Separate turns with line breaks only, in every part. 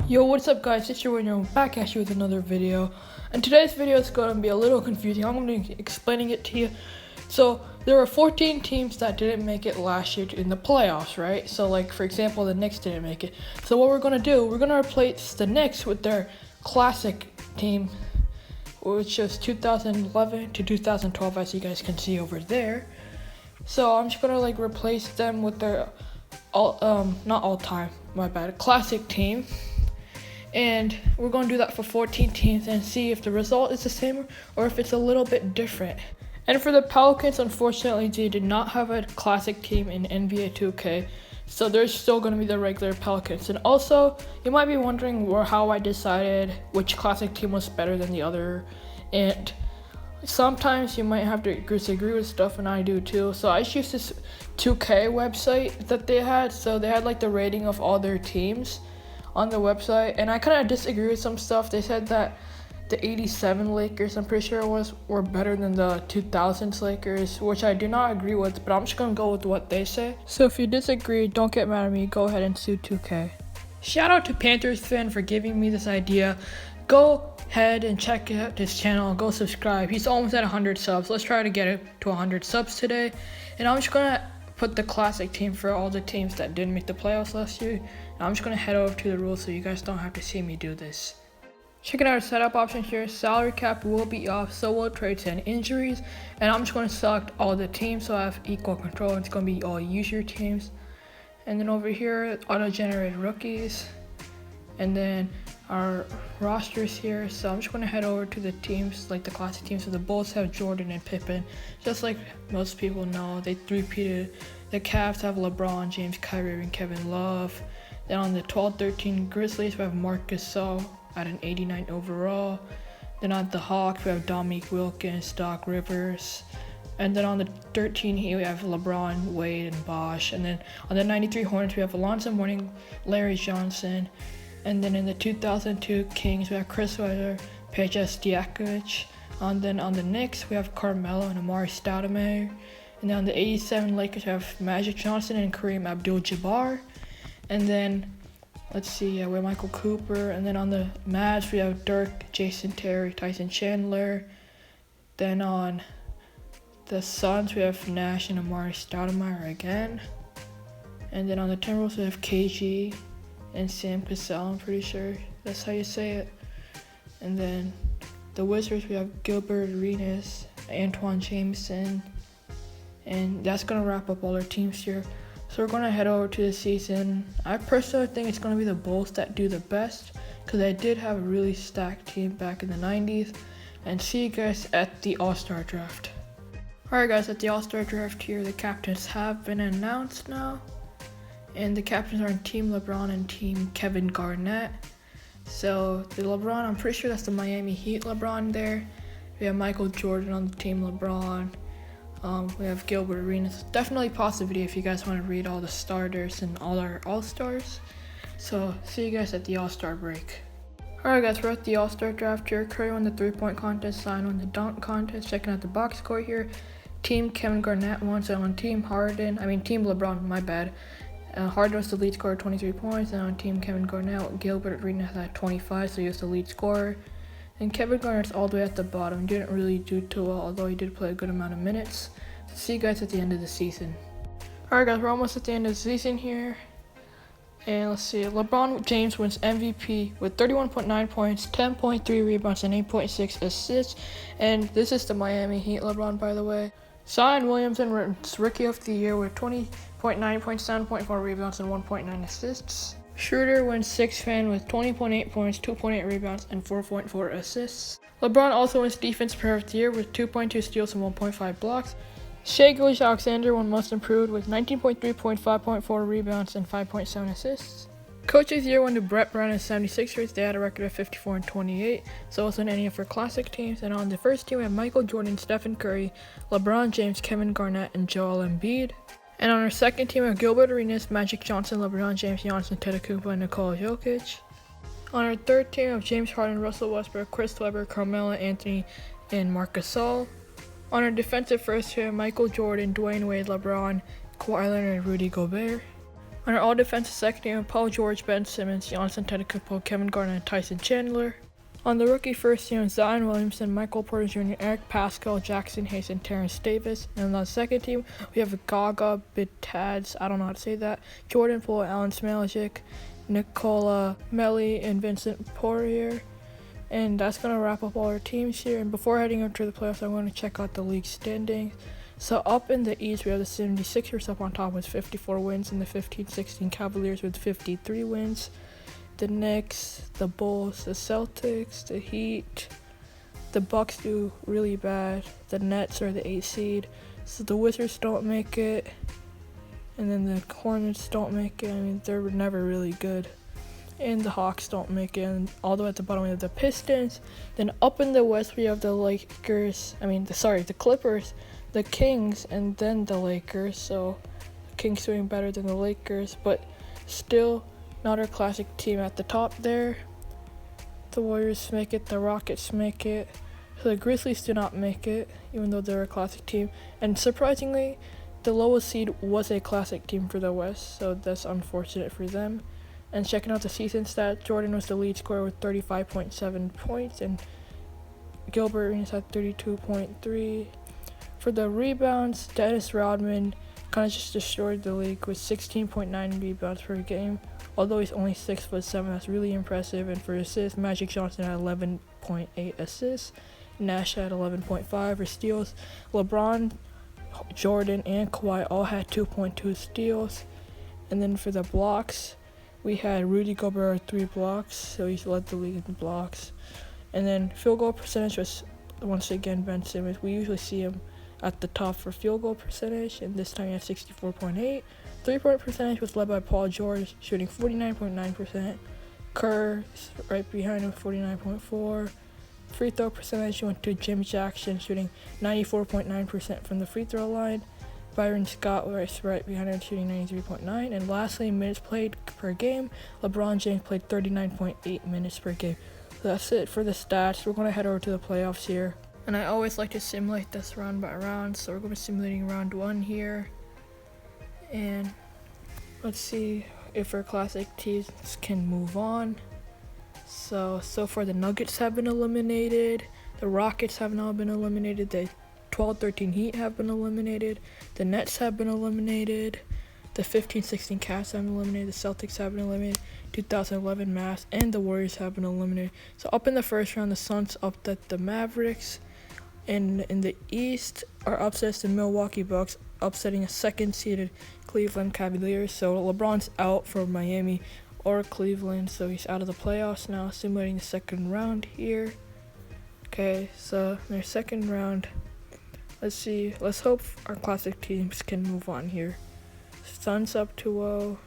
Yo, what's up guys, it's your winner, back at you with another video. And today's video is going to be a little confusing. I'm going to be explaining it to you. So there were 14 teams that didn't make it last year in the playoffs, right? So like for example, the Knicks didn't make it. So what we're going to do, we're going to replace the Knicks with their classic team, which is 2011 to 2012, as you guys can see over there. So I'm just going to like replace them with their classic team. And we're going to do that for 14 teams and see if the result is the same or if it's a little bit different. And for the Pelicans, unfortunately, they did not have a classic team in NBA 2K. So they're still going to be the regular Pelicans. And also, you might be wondering how I decided which classic team was better than the other. And sometimes you might have to disagree with stuff, and I do too. So I just used this 2K website that they had. So they had like the rating of all their teams on the website, and I kind of disagree with some stuff. They said that the 87 Lakers, I'm pretty sure were better than the 2000s Lakers, which I do not agree with, but I'm just gonna go with what they say. So if you disagree, don't get mad at me, go ahead and sue 2K. Shout out to Panthers fan for giving me this idea. Go ahead and check out his channel, go subscribe. He's almost at 100 subs. Let's try to get it to 100 subs today. And I'm just gonna put the classic team for all the teams that didn't make the playoffs last year. And I'm just gonna head over to the rules so you guys don't have to see me do this. Checking out our setup option here, salary cap will be off, so will trades and injuries. And I'm just gonna select all the teams so I have equal control. It's gonna be all user teams. And then over here, auto-generated rookies. And then our rosters here. So I'm just gonna head over to the teams, like the classic teams. So the Bulls have Jordan and Pippen. Just like most people know, they three-peated. The Cavs have LeBron, James, Kyrie, and Kevin Love. Then on the 12-13 Grizzlies, we have Marc Gasol at an 89 overall. Then on the Hawks, we have Dominique Wilkins, Doc Rivers. And then on the 13 Heat, we have LeBron, Wade, and Bosh. And then on the 93 Hornets, we have Alonzo Mourning, Larry Johnson. And then in the 2002 Kings, we have Chris Webber, Peja Stojakovic. And then on the Knicks, we have Carmelo and Amari Stoudemire. And then on the 87 Lakers, we have Magic Johnson and Kareem Abdul-Jabbar. And then, let's see, we have Michael Cooper. And then on the Mavs, we have Dirk, Jason Terry, Tyson Chandler. Then on the Suns, we have Nash and Amari Stoudemire again. And then on the Timberwolves, we have KG and Sam Cassell, I'm pretty sure that's how you say it. And then the Wizards, we have Gilbert Arenas, Antoine Jameson. And that's going to wrap up all our teams here. So we're going to head over to the season. I personally think it's going to be the Bulls that do the best, because they did have a really stacked team back in the 90s. And see you guys at the All-Star Draft. Alright guys, at the All-Star Draft here, the captains have been announced now. And the captains are Team LeBron and Team Kevin Garnett. So the LeBron, I'm pretty sure that's the Miami Heat LeBron there. We have Michael Jordan on the Team LeBron. We have Gilbert Arenas. Definitely pause the video if you guys want to read all the starters and all our All-Stars. So see you guys at the All-Star break. Alright guys, we're at the All-Star Draft here. Curry won the 3-point contest, Zion won the dunk contest. Checking out the box score here. Team Kevin Garnett won, so on Team LeBron, my bad. Harden was the lead scorer, 23 points, and on Team Kevin Garnett, Gilbert Arenas had 25, so he was the lead scorer. And Kevin Garnett's all the way at the bottom. Didn't really do too well, although he did play a good amount of minutes. So see you guys at the end of the season. Alright guys, we're almost at the end of the season here. And let's see, LeBron James wins MVP with 31.9 points, 10.3 rebounds, and 8.6 assists. And this is the Miami Heat LeBron, by the way. Zion Williamson wins Rookie of the Year with 20.9 points, 7.4 rebounds, and 1.9 assists. Schroeder wins Sixth Man with 20.8 points, 2.8 rebounds, and 4.4 assists. LeBron also wins Defense Player of the Year with 2.2 steals and 1.5 blocks. Shai Gilgeous-Alexander won Most Improved with 19.3 points, 5.4 rebounds, and 5.7 assists. Coach of the Year went to Brett Brown and 76ers. They had a record of 54 and 28, so it wasn't any of our classic teams. And on the first team, we have Michael Jordan, Stephen Curry, LeBron James, Kevin Garnett, and Joel Embiid. And on our second team, we have Gilbert Arenas, Magic Johnson, LeBron James, Giannis Antetokounmpo, and Nikola Jokic. On our third team, we have James Harden, Russell Westbrook, Chris Webber, Carmelo Anthony, and Marc Gasol. On our defensive first team, Michael Jordan, Dwayne Wade, LeBron, Kawhi Leonard, and Rudy Gobert. On our all-defensive second team, Paul George, Ben Simmons, Giannis Antetokounmpo, Kevin Garnett, and Tyson Chandler. On the rookie first team, Zion Williamson, Michael Porter Jr., Eric Pascal, Jackson Hayes, and Terrence Davis. And on the second team, we have Gaga Bitads, I don't know how to say that, Jordan Poole, Alan Smajic, Nicola Melli, and Vincent Poirier. And that's going to wrap up all our teams here. And before heading into the playoffs, I'm going to check out the league standings. So up in the East, we have the 76ers up on top with 54 wins, and the 15-16 Cavaliers with 53 wins. The Knicks, the Bulls, the Celtics, the Heat, the Bucks do really bad. The Nets are the 8th seed. So the Wizards don't make it. And then the Hornets don't make it. I mean, they're never really good. And the Hawks don't make it. And all the way at the bottom, we have the Pistons. Then up in the West, we have the the Clippers, the Kings, and then the Lakers. So the Kings doing better than the Lakers, but still not our classic team at the top there. The Warriors make it, the Rockets make it. So the Grizzlies do not make it, even though they're a classic team. And surprisingly, the lowest seed was a classic team for the West, so that's unfortunate for them. And checking out the season stats, Jordan was the lead scorer with 35.7 points, and Gilbert Arenas had 32.3. For the rebounds, Dennis Rodman kind of just destroyed the league with 16.9 rebounds per game. Although he's only 6'7", that's really impressive. And for assists, Magic Johnson had 11.8 assists. Nash had 11.5 for steals. LeBron, Jordan, and Kawhi all had 2.2 steals. And then for the blocks, we had Rudy Gobert 3 blocks, so he's led the league in blocks. And then field goal percentage was once again Ben Simmons. We usually see him at the top for field goal percentage, and this time he had 64.8. 3-point percentage was led by Paul George, shooting 49.9%. Kerr right behind him, 49.4. Free throw percentage went to Jim Jackson, shooting 94.9% from the free throw line. Byron Scott was right behind him, shooting 93.9. And lastly, minutes played per game. LeBron James played 39.8 minutes per game. So that's it for the stats. We're going to head over to the playoffs here. And I always like to simulate this round by round, so we're going to be simulating round 1 here. And let's see if our classic teams can move on. So far the Nuggets have been eliminated, the Rockets have now been eliminated, the 12-13 Heat have been eliminated, the Nets have been eliminated, the 15-16 Cavs have been eliminated, the Celtics have been eliminated, 2011 Mavs, and the Warriors have been eliminated. So up in the first round, the Suns upset the Mavericks, and in the East, our upsets the Milwaukee Bucks, upsetting a second-seeded Cleveland Cavaliers. So LeBron's out for Miami or Cleveland, so he's out of the playoffs now, simulating the second round here. Okay, so in their second round, let's hope our classic teams can move on here. Suns up 2-0,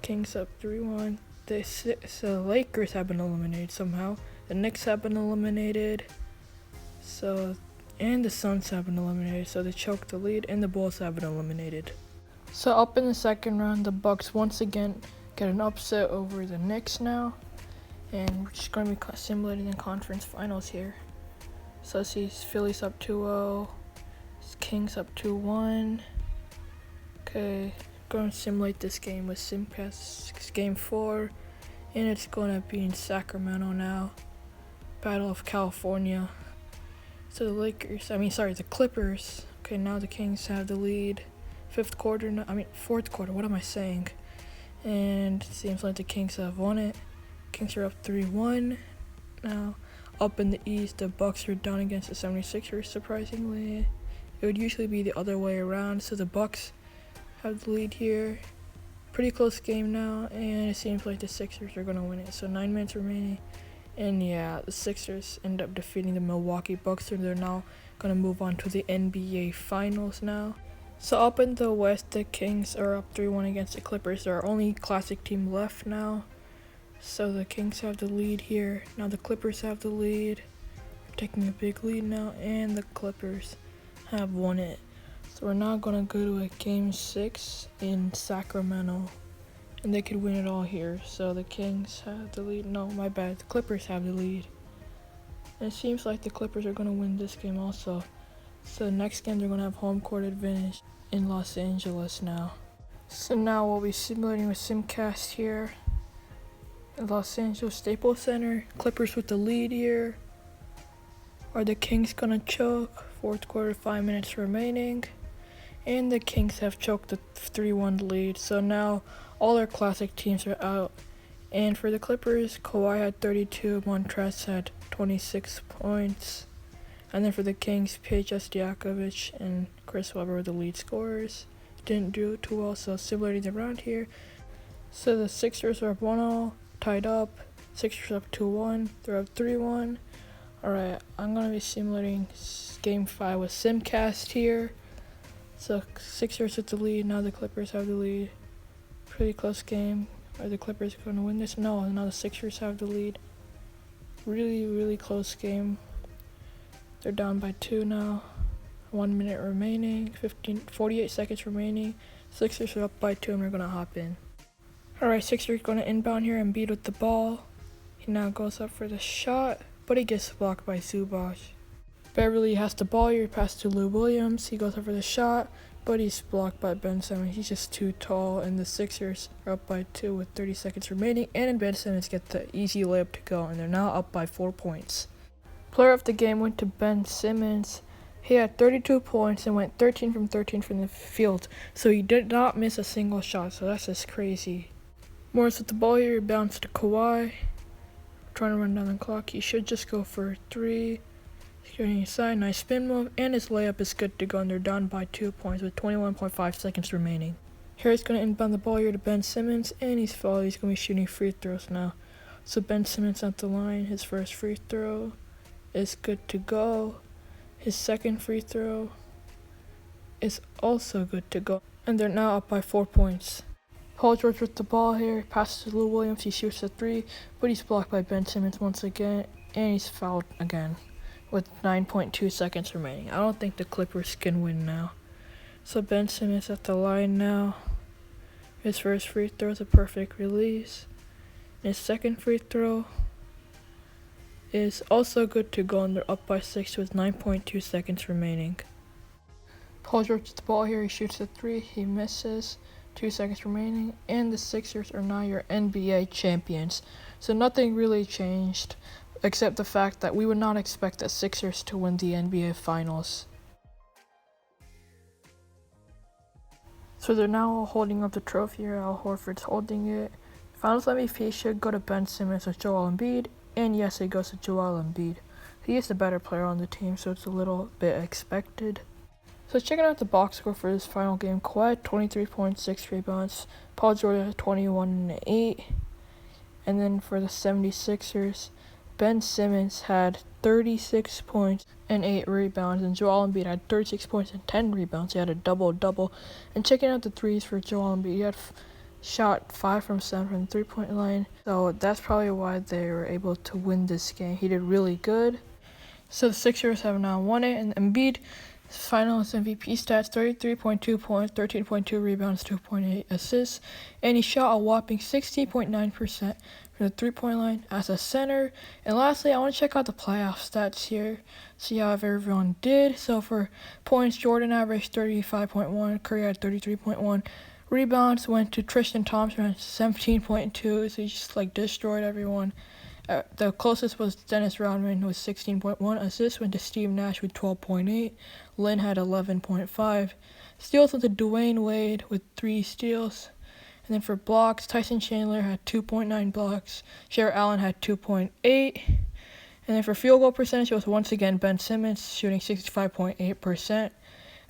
Kings up 3-1. The Lakers have been eliminated somehow. The Knicks have been eliminated. And the Suns have been eliminated, so they choked the lead, and the Bulls have been eliminated. So up in the second round, the Bucks once again get an upset over the Knicks now, and we're just going to be simulating the conference finals here. So let's see, Phillies up 2-0, Kings up 2-1. Okay, going to simulate this game with SimCast Game 4, and it's going to be in Sacramento now. Battle of California. So the Clippers. Okay, now the Kings have the lead. Fourth quarter, what am I saying? And it seems like the Kings have won it. Kings are up 3-1 now. Up in the East, the Bucks are down against the 76ers, surprisingly. It would usually be the other way around, so the Bucks have the lead here. Pretty close game now, and it seems like the Sixers are going to win it. So 9 minutes remaining. And yeah, the Sixers end up defeating the Milwaukee Bucks, so they're now going to move on to the NBA Finals now. So up in the West, the Kings are up 3-1 against the Clippers. They're our only classic team left now. So the Kings have the lead here. Now the Clippers have the lead. They're taking a big lead now, and the Clippers have won it. So we're now going to go to a Game 6 in Sacramento. And they could win it all here. So the Kings have the lead. No, my bad. The Clippers have the lead. And it seems like the Clippers are going to win this game also. So the next game, they're going to have home court advantage in Los Angeles now. So now we'll be simulating with Simcast here. Los Angeles Staples Center. Clippers with the lead here. Are the Kings gonna choke? Fourth quarter, 5 minutes remaining. And the Kings have choked the 3-1 lead. So now all their classic teams are out. And for the Clippers, Kawhi had 32, Montrezl had 26 points. And then for the Kings, Stojakovic and Chris Webber were the lead scorers. Didn't do too well, so simulating the round here. So the Sixers are up 1-0, tied up. Sixers up 2-1, they're up 3-1. Alright, I'm going to be simulating Game 5 with Simcast here. So Sixers with the lead, now the Clippers have the lead. Pretty close game. Are the Clippers going to win this? No, now the Sixers have the lead. Really, really close game. They're down by 2 now. 1 minute remaining, 48 seconds remaining. Sixers are up by 2 and we're going to hop in. Alright, Sixers going to inbound here and beat with the ball. He now goes up for the shot, but he gets blocked by Zubac. Beverly has the ball here, pass to Lou Williams. He goes up for the shot, but he's blocked by Ben Simmons. He's just too tall, and the Sixers are up by 2 with 30 seconds remaining. And Ben Simmons gets the easy layup to go, and they're now up by 4 points. Player of the game went to Ben Simmons. He had 32 points and went 13 from 13 from the field, so he did not miss a single shot, so that's just crazy. Morris with the ball here, he bounced to Kawhi. Trying to run down the clock, he should just go for 3. He's getting inside, nice spin move, and his layup is good to go, and they're down by 2 points with 21.5 seconds remaining. Harris going to inbound the ball here to Ben Simmons, and he's fouled. He's going to be shooting free throws now. So Ben Simmons at the line, his first free throw is good to go. His second free throw is also good to go, and they're now up by 4 points. Paul George with the ball here, passes to Lou Williams, he shoots a 3, but he's blocked by Ben Simmons once again, and he's fouled again with 9.2 seconds remaining. I don't think the Clippers can win now. So Ben Simmons at the line now. His first free throw is a perfect release. His second free throw is also good to go, and they're up by 6 with 9.2 seconds remaining. Paul George with the ball here, he shoots a 3, he misses. 2 seconds remaining, and the Sixers are now your NBA champions. So nothing really changed, except the fact that we would not expect the Sixers to win the NBA Finals. So they're now holding up the trophy here. Al Horford's holding it. Finals MVP should go to Ben Simmons or Joel Embiid, and yes, it goes to Joel Embiid. He is the better player on the team, so it's a little bit expected. So checking out the box score for this final game, Kawhi had 23.6 rebounds, Paul George had 21 and 8, and then for the 76ers, Ben Simmons had 36 points and 8 rebounds, and Joel Embiid had 36 points and 10 rebounds. He had a double-double. And checking out the threes for Joel Embiid, he had shot 5 from 7 from the 3-point line, so that's probably why they were able to win this game. He did really good. So the Sixers have now won it, and Embiid Finals MVP stats, 33.2 points, 13.2 rebounds, 2.8 assists, and he shot a whopping 60.9% from the 3-point line as a center. And lastly, I want to check out the playoff stats here, see how everyone did. So for points, Jordan averaged 35.1, Curry had 33.1. Rebounds went to Tristan Thompson, 17.2, so he just destroyed everyone. The closest was Dennis Rodman with 16.1. Assists went to Steve Nash with 12.8. Lynn had 11.5. Steals went to Dwayne Wade with 3 steals. And then for blocks, Tyson Chandler had 2.9 blocks. Jarrett Allen had 2.8. And then for field goal percentage, it was once again Ben Simmons shooting 65.8%.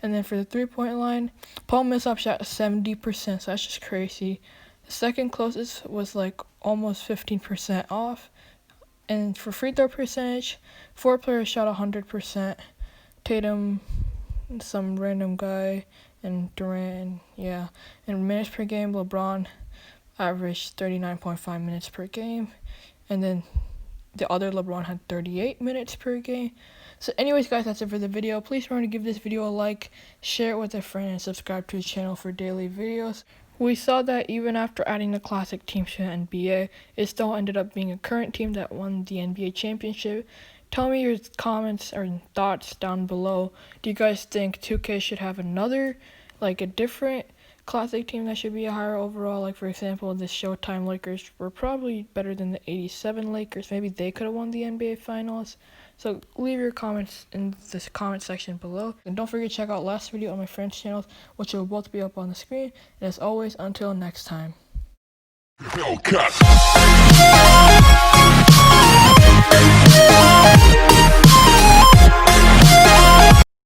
And then for the 3-point line, Paul Millsap shot 70%, so that's just crazy. The second closest was almost 15% off. And for free throw percentage, 4 players shot 100%. Tatum, some random guy, and Durant, yeah. And minutes per game, LeBron averaged 39.5 minutes per game. And then the other LeBron had 38 minutes per game. So anyways, guys, that's it for the video. Please remember to give this video a like, share it with a friend, and subscribe to the channel for daily videos. We saw that even after adding the classic teams to the NBA, it still ended up being a current team that won the NBA championship. Tell me your comments or thoughts down below. Do you guys think 2K should have another, a different classic team that should be a higher overall. Like, for example, the Showtime Lakers were probably better than the 87 Lakers. Maybe they could have won the NBA Finals. So leave your comments in this comment section below. And don't forget to check out last video on my friend's channels, which will both be up on the screen. And as always, until next time.
Hellcat.